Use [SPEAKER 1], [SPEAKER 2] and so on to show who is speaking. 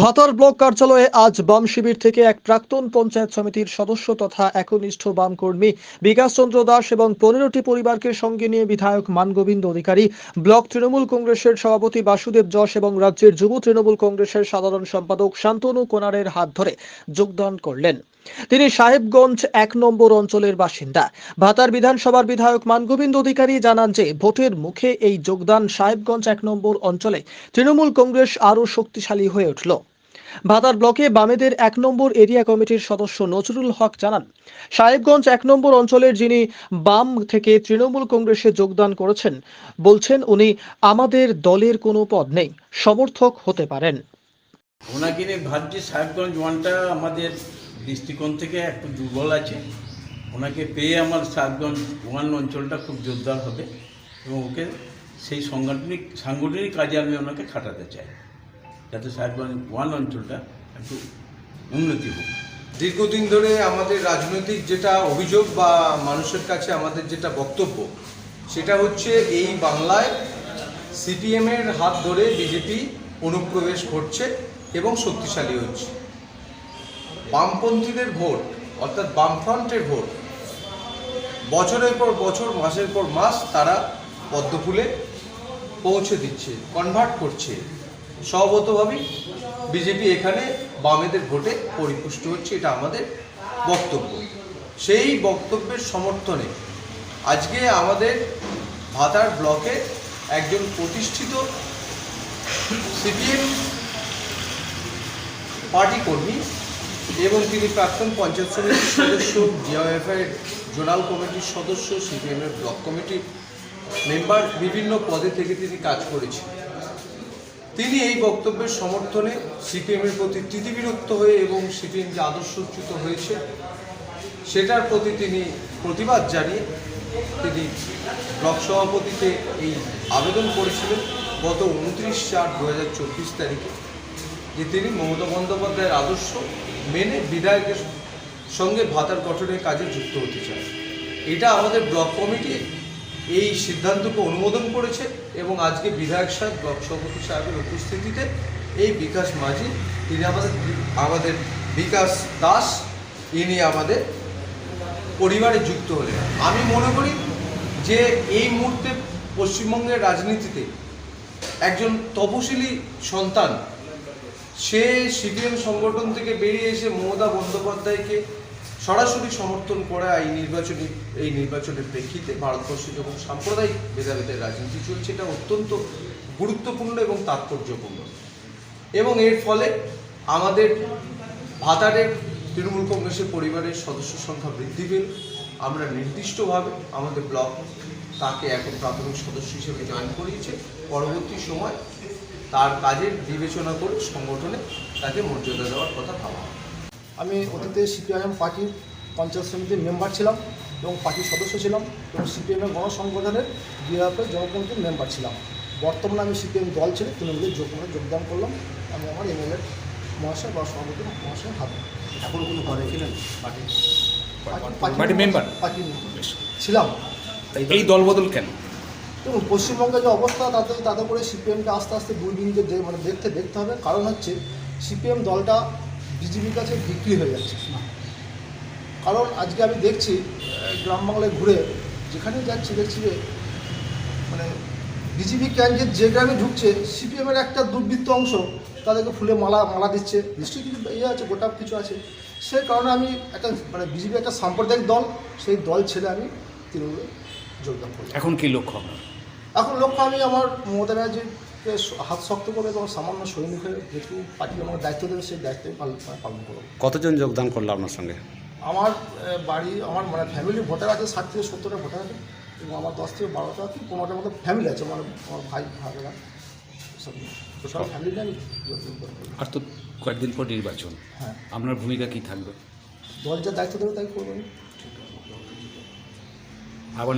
[SPEAKER 1] ভাতার ব্লক কার্যালয়ে আজ বাম শিবির থেকে এক প্রাক্তন পঞ্চায়েত সমিতির সদস্য তথা একনিষ্ঠ বাম কর্মী বিকাশ চন্দ্র দাস এবং 15টি পরিবারকে সঙ্গে নিয়ে বিধায়ক মানগোবিন্দ অধিকারী, ব্লক তৃণমূল কংগ্রেসের সভাপতি বাসুদেব যশ এবং রাজ্যের যুব তৃণমূল কংগ্রেসের সাধারণ সম্পাদক শান্তনু কোনারের হাত ধরে যোগদান করলেন। তিনি সাহেবগঞ্জ 1 নম্বর অঞ্চলের বাসিন্দা। ভাতার বিধানসভার বিধায়ক মানগোবিন্দ অধিকারী জানান যে ভোটের মুখে এই যোগদান সাহেবগঞ্জ 1 নম্বর অঞ্চলে তৃণমূল কংগ্রেস আরও শক্তিশালী হয়ে উঠল। ভাতার ব্লকে বামেদের 1 নম্বর এরিয়া কমিটির সদস্য নজরুল হক জানান, সাহেবগঞ্জ 1 নম্বর অঞ্চলের যিনি বাম থেকে তৃণমূল কংগ্রেসে যোগদান করেছেন, বলছেন উনি আমাদের দলের কোনো পদ নেই, সমর্থক হতে পারেন।
[SPEAKER 2] ওনাকে নিয়ে ভাবছি সাহেবগঞ্জ ওয়ানটা আমাদের দৃষ্টিকোণ থেকে একটু দুর্বল আছে। ওনাকে পেয়ে আমার সাহেবগঞ্জ ওয়ান অঞ্চলটা খুব জোরদার হবে এবং ওকে সেই সাংগঠনিক কাজে আমি ওনাকে খাটাতে চাই, যাতে সাহেবগঞ্জ ওয়ান অঞ্চলটা একটু উন্নতি হোক।
[SPEAKER 3] দীর্ঘদিন ধরে আমাদের রাজনৈতিক যেটা অভিযোগ বা মানুষের কাছে আমাদের যেটা বক্তব্য, সেটা হচ্ছে এই বাংলায় সিপিএমের হাত ধরে বিজেপি অনুপ্রবেশ ঘটছে এবং শক্তিশালী হচ্ছে। বামপন্থীদের ভোট অর্থাৎ বামফ্রন্টের ভোট বছরের পর বছর, মাসের পর মাস তারা পদ্মফুলে পৌঁছে দিচ্ছে, কনভার্ট করছে। স্বভাবতভাবেই বিজেপি এখানে বামেদের ভোটে পরিপুষ্ট হচ্ছে, এটা আমাদের বক্তব্য। সেই বক্তব্যের সমর্থনে আজকে আমাদের ভাতার ব্লকে একজন প্রতিষ্ঠিত সিপিএম পার্টি কর্মী এবং তিনি প্রাক্তন পঞ্চায়েত সমিতির সদস্য, জিওএফআই জোনাল কমিটির সদস্য, সিপিএমের ব্লক কমিটির মেম্বার, বিভিন্ন পদে থেকে তিনি কাজ করেছেন। তিনি এই বক্তব্যের সমর্থনে সিপিএমের প্রতি তিতিবিরক্ত হয়ে এবং সিপিএম যে আদর্শচ্যুত হয়েছে সেটার প্রতি তিনি প্রতিবাদ জানিয়ে তিনি ব্লক সভাপতিকে এই আবেদন করেছিলেন গত 29/4/2024 তারিখে, যে তিনি মমতা বন্দ্যোপাধ্যায়ের আদর্শ মেনে বিধায়কের সঙ্গে ভাতার গঠনের কাজে যুক্ত হতে চান। এটা আমাদের ব্লক কমিটি এই সিদ্ধান্তকে অনুমোদন করেছে এবং আজকে বিধায়ক সাহেব, ব্লক সভাপতি সাহেবের উপস্থিতিতে এই বিকাশ মাঝি, তিনি আমাদের বিকাশ দাস, ইনি আমাদের পরিবারে যুক্ত হলেন। আমি মনে করি যে এই মুহূর্তে পশ্চিমবঙ্গের রাজনীতিতে একজন তপশিলি সন্তান, সে সিপিএম সংগঠন থেকে বেরিয়ে এসে মমতা বন্দ্যোপাধ্যায়কে সরাসরি সমর্থন করা এই নির্বাচনের প্রেক্ষিতে ভারতবর্ষে যখন সাম্প্রদায়িক ভেদাভেদের রাজনীতি চলছে, এটা অত্যন্ত গুরুত্বপূর্ণ এবং তাৎপর্যপূর্ণ। এবং এর ফলে আমাদের ভাতারের তৃণমূল কংগ্রেসের পরিবারের সদস্য সংখ্যা বৃদ্ধি পেল। আমরা নির্দিষ্টভাবে আমাদের ব্লক তাকে এখন প্রাথমিক সদস্য হিসেবে জয়েন করিয়েছে। পরবর্তী সময় তার কাজের বিবেচনা করে সংগঠনে তাকে মর্যাদা দেওয়ার কথা ভাবা।
[SPEAKER 4] আমি অতীতে সিপিআইএম পার্টির পঞ্চায়েত সমিতির মেম্বার ছিলাম এবং পার্টির সদস্য ছিলাম এবং সিপিএমের গণসংগঠনের বিআরএফের জনকমিটির মেম্বার ছিলাম। বর্তমানে আমি সিপিএম দল ছেড়ে তৃণমূলে যোগদান করলাম। আমি আমার এমএলএ মহাশয় বা সভাপতি মহাশয় হাত
[SPEAKER 5] এখন কোনো পদে ছিলেন
[SPEAKER 4] পার্টির মেম্বার ছিলাম।
[SPEAKER 5] এই দলবদল কেন?
[SPEAKER 4] এবং পশ্চিমবঙ্গের যে অবস্থা তাতে করে সিপিএমকে আস্তে আস্তে দূরবীনকে দেখতে হবে। কারণ হচ্ছে সিপিএম দলটা বিজেপির কাছে বিক্রি হয়ে যাচ্ছে। কারণ আজকে আমি দেখছি গ্রাম বাংলায় ঘুরে যেখানেই যাচ্ছি দেখছি যে মানে বিজেপি ক্যান্ডিডেট যে গ্রামে ঢুকছে, সিপিএমের একটা দুর্বৃত্ত অংশ তাদেরকে ফুলে মালা দিচ্ছে। নিশ্চয়ই কিছু আছে, গোটা কিছু আছে। সেই কারণে আমি একটা বিজেপি একটা সাম্প্রদায়িক দল, সেই দল ছেড়ে আমি তৃণমূলে যোগদান করি।
[SPEAKER 5] এখন কি লক্ষ্য?
[SPEAKER 4] এখন লক্ষ্য আমি আমার মমতা ব্যানার্জিকে হাত শক্ত করে এবং সামান্য সৈনিক হয়ে যেটুকু পার্টি আমার দায়িত্ব দেবে সেই দায়িত্ব পালন করব।
[SPEAKER 5] কতজন যোগদান করলো আপনার সঙ্গে?
[SPEAKER 4] আমার বাড়ি, আমার ফ্যামিলির ভোটার আছে 60 থেকে 70টা ভোটার আছে এবং আমার 10 থেকে 12টা কি 15টার মতো ফ্যামিলি আছে, আমার ভাই ভাইরা সব ফ্যামিলি নিয়ে আমি যোগদান করব।
[SPEAKER 5] আর তো কয়েকদিন পর নির্বাচন,
[SPEAKER 4] হ্যাঁ,
[SPEAKER 5] আপনার ভূমিকা কী থাকবে?
[SPEAKER 4] দল যা দায়িত্ব দেবে তাই করবো আমি।
[SPEAKER 5] আবার